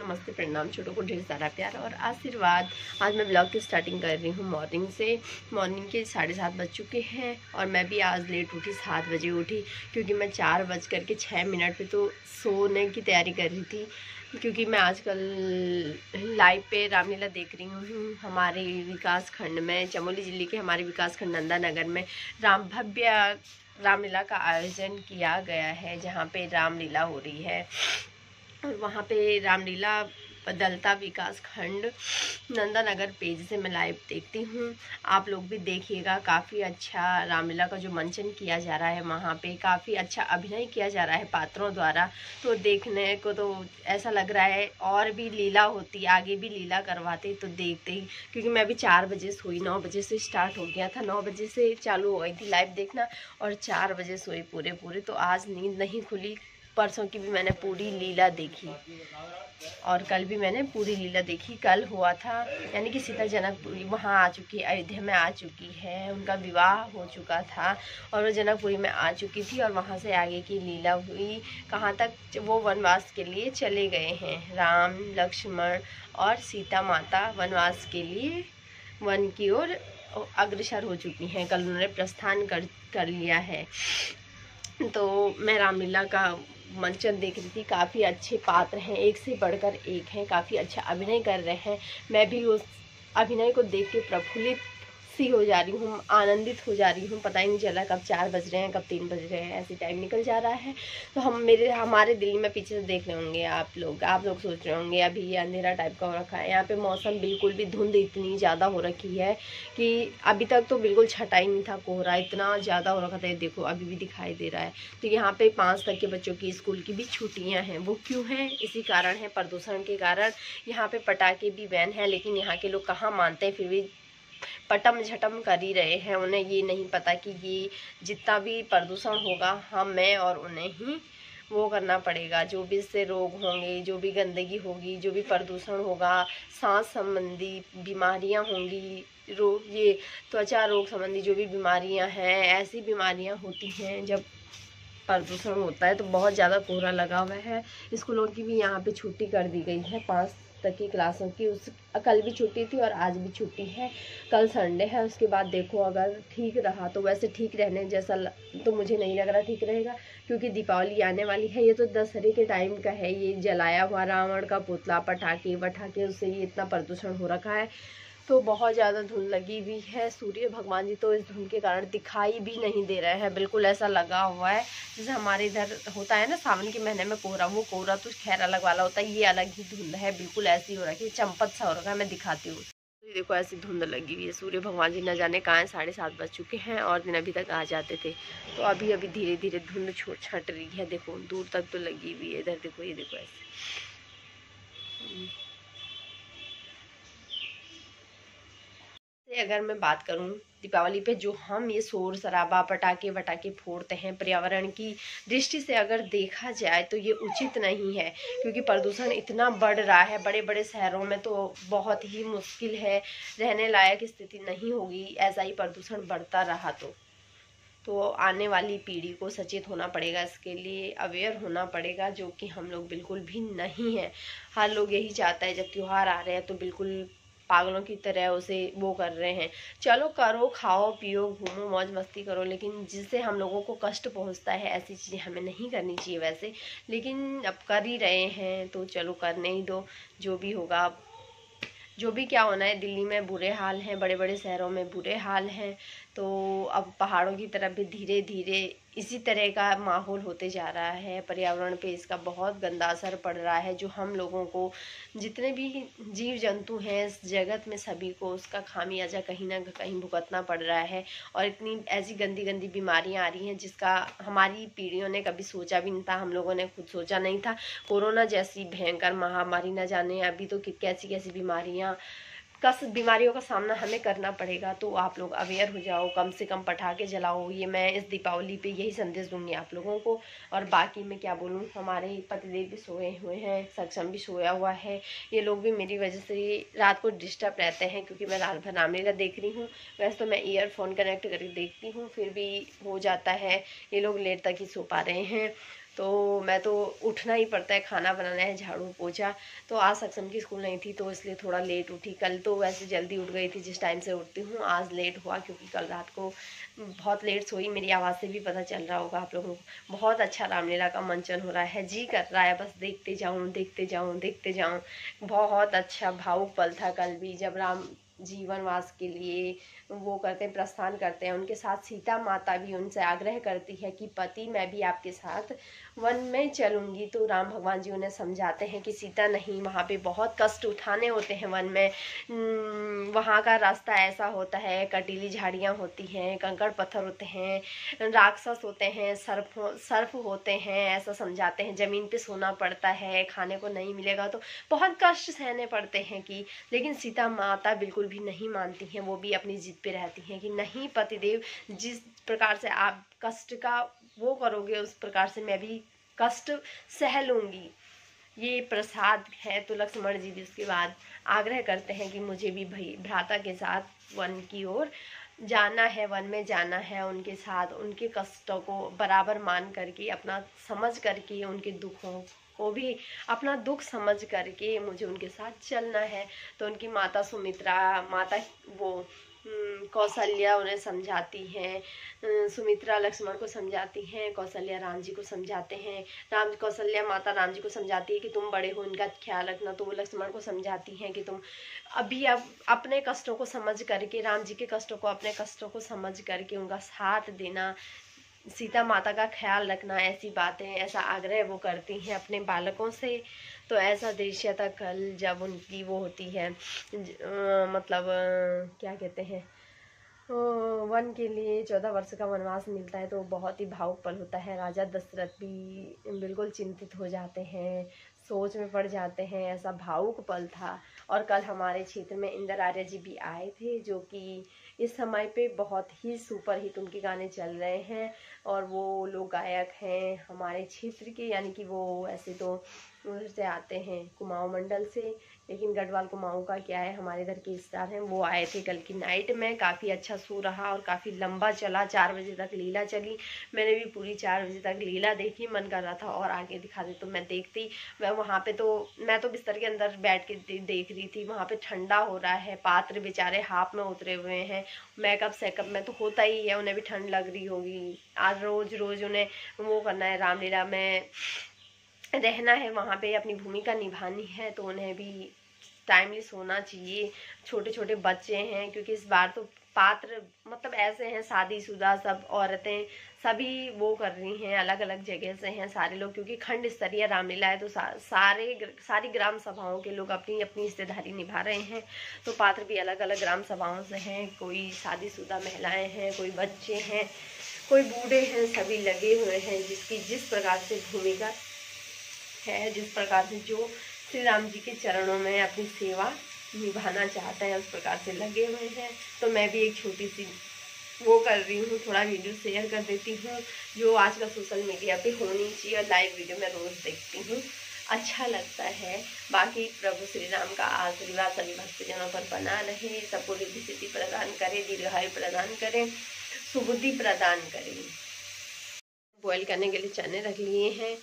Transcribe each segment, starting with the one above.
नमस्ते, प्रणाम। छोटों को ढेर सारा प्यार और आशीर्वाद। आज मैं ब्लॉग की स्टार्टिंग कर रही हूँ मॉर्निंग से। मॉर्निंग के 7:30 बज चुके हैं और मैं भी आज लेट उठी, 7 बजे उठी, क्योंकि मैं 4:06 पे तो सोने की तैयारी कर रही थी। क्योंकि मैं आजकल लाइव पे रामलीला देख रही हूँ। हमारे विकास खंड में, चमोली ज़िले के हमारे विकास खंड नंदा नगर में भव्य रामलीला का आयोजन किया गया है, जहाँ पे रामलीला हो रही है। और वहाँ पे रामलीला बदलता विकास खंड नंदा नगर पेज से मैं लाइव देखती हूँ। आप लोग भी देखिएगा। काफ़ी अच्छा रामलीला का जो मंचन किया जा रहा है, वहाँ पे काफ़ी अच्छा अभिनय किया जा रहा है पात्रों द्वारा। तो देखने को तो ऐसा लग रहा है और भी लीला होती, आगे भी लीला करवाते तो देखते ही। क्योंकि मैं भी 4 बजे सोई, 9 बजे से स्टार्ट हो गया था, 9 बजे से चालू हो गई थी लाइव देखना और 4 बजे सोई पूरे। तो आज नींद नहीं खुली। परसों की भी मैंने पूरी लीला देखी और कल भी मैंने पूरी लीला देखी। कल हुआ था, यानी कि सीता जनकपुरी वहाँ आ चुकी, अयोध्या में आ चुकी है, उनका विवाह हो चुका था और वो जनकपुरी में आ चुकी थी। और वहाँ से आगे की लीला हुई, कहाँ तक वो वनवास के लिए चले गए हैं। राम, लक्ष्मण और सीता माता वनवास के लिए वन की ओर अग्रसर हो चुकी हैं। कल उन्होंने प्रस्थान कर लिया है। तो मैं रामलीला का मंचन देख रही थी। काफ़ी अच्छे पात्र हैं, एक से बढ़कर एक हैं, काफ़ी अच्छा अभिनय कर रहे हैं। मैं भी उस अभिनय को देख के प्रफुल्लित सी हो जा रही हूँ, आनंदित हो जा रही हूँ। पता ही नहीं चला कब 4 बज रहे हैं, कब 3 बज रहे हैं, ऐसे टाइम निकल जा रहा है। तो हमारे दिल्ली में पीछे से देख रहे होंगे आप लोग सोच रहे होंगे अभी ये अंधेरा टाइप का हो रखा है। यहाँ पे मौसम बिल्कुल भी, धुंध इतनी ज़्यादा हो रखी है कि अभी तक तो बिल्कुल छटा ही नहीं था, कोहरा इतना ज़्यादा हो रखा था। देखो अभी भी दिखाई दे रहा है। तो यहाँ पे 5 तक के बच्चों की स्कूल की भी छुट्टियाँ हैं। वो क्यों हैं? इसी कारण है, प्रदूषण के कारण। यहाँ पे पटाखे भी बैन है, लेकिन यहाँ के लोग कहाँ मानते हैं, फिर भी पटम झटम कर ही रहे हैं। उन्हें ये नहीं पता कि ये जितना भी प्रदूषण होगा, मैं और उन्हें ही वो करना पड़ेगा। जो भी इससे रोग होंगे, जो भी गंदगी होगी, जो भी प्रदूषण होगा, सांस संबंधी बीमारियां होंगी, ये त्वचा रोग संबंधी जो भी बीमारियां हैं, ऐसी बीमारियां होती हैं जब प्रदूषण होता है। तो बहुत ज़्यादा कोहरा लगा हुआ है। स्कूलों की भी यहाँ पे छुट्टी कर दी गई है, 5 तक की क्लासों की। कल भी छुट्टी थी और आज भी छुट्टी है। कल संडे है। उसके बाद देखो अगर ठीक रहा तो, वैसे ठीक रहने जैसा तो मुझे नहीं लग रहा ठीक रहेगा, क्योंकि दीपावली आने वाली है। ये तो दशहरे के टाइम का है। ये जलाया हुआ रावण का पुतला, पटाखे वटाखे, उससे ये इतना प्रदूषण हो रखा है। तो बहुत ज़्यादा धुंध लगी हुई है। सूर्य भगवान जी तो इस धुंध के कारण दिखाई भी नहीं दे रहे हैं। बिल्कुल ऐसा लगा हुआ है जैसे हमारे इधर होता है ना सावन के महीने में कोहरा, वो कोहरा तो खैर अलग वाला होता है, ये अलग ही धुंध है। बिल्कुल ऐसी हो रखी है, चंपत सा हो रखा है। मैं दिखाती हूँ। तो देखो ऐसी धुंध लगी हुई है। सूर्य भगवान जी न जाने कहाँ 7:30 बज चुके हैं और दिन अभी तक आ जाते थे। तो अभी धीरे धीरे धुंध छट रही है। देखो दूर तक तो लगी हुई है। इधर देखो, ये देखो ऐसे। अगर मैं बात करूं दीपावली पे जो हम ये शोर शराबा, पटाखे वटाखे फोड़ते हैं, पर्यावरण की दृष्टि से अगर देखा जाए तो ये उचित नहीं है। क्योंकि प्रदूषण इतना बढ़ रहा है, बड़े बड़े शहरों में तो बहुत ही मुश्किल है, रहने लायक स्थिति नहीं होगी ऐसा ही प्रदूषण बढ़ता रहा तो आने वाली पीढ़ी को सचेत होना पड़ेगा, इसके लिए अवेयर होना पड़ेगा, जो कि हम लोग बिल्कुल भी नहीं है। हर लोग यही चाहता है जब त्यौहार आ रहे हैं तो बिल्कुल पागलों की तरह उसे वो कर रहे हैं। चलो करो, खाओ पियो, घूमो, मौज मस्ती करो, लेकिन जिससे हम लोगों को कष्ट पहुंचता है ऐसी चीज़ें हमें नहीं करनी चाहिए वैसे। लेकिन अब कर ही रहे हैं तो चलो करने ही दो, जो भी होगा। जो भी क्या होना है, दिल्ली में बुरे हाल हैं, बड़े बड़े शहरों में बुरे हाल हैं, तो अब पहाड़ों की तरफ भी धीरे धीरे इसी तरह का माहौल होते जा रहा है। पर्यावरण पे इसका बहुत गंदा असर पड़ रहा है, जो हम लोगों को, जितने भी जीव जंतु हैं इस जगत में, सभी को उसका खामियाजा कहीं ना कहीं भुगतना पड़ रहा है। और इतनी ऐसी गंदी गंदी बीमारियां आ रही हैं जिसका हमारी पीढ़ियों ने कभी सोचा भी नहीं था, हम लोगों ने खुद सोचा नहीं था। कोरोना जैसी भयंकर महामारी, न जाने अभी तो कैसी कैसी बीमारियों का सामना हमें करना पड़ेगा। तो आप लोग अवेयर हो जाओ, कम से कम पटाखे जलाओ। ये मैं इस दीपावली पे यही संदेश दूंगी आप लोगों को। और बाकी मैं क्या बोलूँ, हमारे पतिदेव भी सोए हुए हैं, सक्षम भी सोया हुआ है। ये लोग भी मेरी वजह से रात को डिस्टर्ब रहते हैं, क्योंकि मैं रात भर रामलीला देख रही हूँ। वैसे तो मैं ईयरफोन कनेक्ट करके देखती हूँ, फिर भी हो जाता है, ये लोग लेट तक ही सो पा रहे हैं। तो मैं तो उठना ही पड़ता है, खाना बनाना है, झाड़ू पोछा। तो आज सक्षम की स्कूल नहीं थी तो इसलिए थोड़ा लेट उठी। कल तो वैसे जल्दी उठ गई थी जिस टाइम से उठती हूँ, आज लेट हुआ क्योंकि कल रात को बहुत लेट सोई। मेरी आवाज़ से भी पता चल रहा होगा आप लोगों को। बहुत अच्छा रामलीला का मंचन हो रहा है, जी कर रहा है बस देखते जाऊँ देखते जाऊँ देखते जाऊँ। बहुत अच्छा भावुक पल था कल भी, जब राम जीवनवास के लिए वो करते हैं, प्रस्थान करते हैं। उनके साथ सीता माता भी उनसे आग्रह करती है कि पति मैं भी आपके साथ वन में चलूंगी। तो राम भगवान जी उन्हें समझाते हैं कि सीता नहीं, वहाँ पे बहुत कष्ट उठाने होते हैं वन में। वहाँ का रास्ता ऐसा होता है, कटीली झाड़ियाँ होती हैं, कंकड़ पत्थर होते हैं, राक्षस होते हैं, सर्प होते हैं, ऐसा समझाते हैं। ज़मीन पे सोना पड़ता है, खाने को नहीं मिलेगा तो बहुत कष्ट सहने पड़ते हैं कि। लेकिन सीता माता बिल्कुल भी नहीं मानती हैं, वो भी अपनी जिद पे रहती हैं कि नहीं पतिदेव, जिस प्रकार से आप कष्ट का वो करोगे उस प्रकार से मैं भी कष्ट सह लूंगी। ये प्रसाद है। तो लक्ष्मण जी भी उसके बाद आग्रह करते हैं कि मुझे भी भाई भ्राता के साथ वन की ओर जाना है, वन में जाना है, उनके साथ उनके कष्टों को बराबर मान करके, अपना समझ करके, उनके दुखों को भी अपना दुख समझ करके मुझे उनके साथ चलना है। तो उनकी माता सुमित्रा, माता वो कौशल्या उन्हें समझाती हैं, सुमित्रा लक्ष्मण को समझाती हैं, कौशल्या राम जी को समझाते हैं। कौशल्या माता राम जी को समझाती है कि तुम बड़े हो, इनका ख्याल रखना। तो वो लक्ष्मण को समझाती हैं कि तुम अभी अब अपने कष्टों को समझ करके, राम जी के कष्टों को, अपने कष्टों को समझ करके उनका साथ देना, सीता माता का ख्याल रखना, ऐसी बातें, ऐसा आग्रह वो करती हैं अपने बालकों से। तो ऐसा दृश्य था कल जब उनकी वो होती है, मतलब क्या कहते हैं, वन के लिए 14 वर्ष का वनवास मिलता है। तो बहुत ही भावुक पल होता है। राजा दशरथ भी बिल्कुल चिंतित हो जाते हैं, सोच में पड़ जाते हैं, ऐसा भावुक पल था। और कल हमारे क्षेत्र में इंदिरा आर्य जी भी आए थे, जो कि इस समय पे बहुत ही सुपर हिट उनके गाने चल रहे हैं। और वो लोग गायक हैं हमारे क्षेत्र के, यानी कि वो ऐसे तो उधर से आते हैं कुमाऊं मंडल से, लेकिन गढ़वाल कुमाऊं का क्या है, हमारे इधर के स्टार हैं। वो आए थे कल की नाइट में, काफ़ी अच्छा शो रहा और काफ़ी लंबा चला, 4 बजे तक लीला चली। मैंने भी पूरी 4 बजे तक लीला देखी, मन कर रहा था और आगे दिखा दे तो मैं देखती। मैं वहाँ पे तो मैं तो बिस्तर के अंदर बैठ के देख रही थी। वहाँ पे ठंडा हो रहा है, पात्र बेचारे हाफ में उतरे हुए हैं, मेकअप सेकअप में तो होता ही है, उन्हें भी ठंड लग रही होगी। आज रोज रोज उन्हें वो करना है, रामलीला में रहना है, वहाँ पे अपनी भूमिका निभानी है, तो उन्हें भी टाइमली सोना चाहिए। छोटे छोटे बच्चे हैं, क्योंकि इस बार तो पात्र मतलब ऐसे हैं, शादीशुदा सब औरतें सभी वो कर रही हैं, अलग अलग जगह से हैं सारे लोग, क्योंकि खंड स्तरीय रामलीला है। तो सारी ग्राम सभाओं के लोग अपनी अपनी हिस्सेदारी निभा रहे हैं। तो पात्र भी अलग अलग ग्राम सभाओं से हैं, कोई शादीशुदा महिलाएं हैं, कोई बच्चे हैं, कोई बूढ़े हैं, सभी लगे हुए हैं। जिसकी जिस प्रकार से भूमिका है, जिस प्रकार से जो श्री राम जी के चरणों में अपनी सेवा निभाना चाहता है, उस प्रकार से लगे हुए हैं। तो मैं भी एक छोटी सी वो कर रही हूँ, थोड़ा वीडियो शेयर कर देती हूँ, जो आजकल सोशल मीडिया पे होनी चाहिए। और लाइव वीडियो मैं रोज़ देखती हूँ, अच्छा लगता है। बाकी प्रभु श्री राम का आशीर्वाद सभी भक्तजनों पर बना रहे, सबको रिद्धि सिद्धि प्रदान करे, दीर्घायु प्रदान करें, सुबुद्धि प्रदान करें। बॉयल करने के लिए चने रख लिए हैं,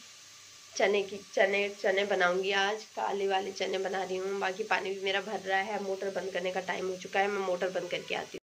चने बनाऊंगी। आज काले वाले चने बना रही हूँ। बाकी पानी भी मेरा भर रहा है, मोटर बंद करने का टाइम हो चुका है। मैं मोटर बंद करके आती हूँ।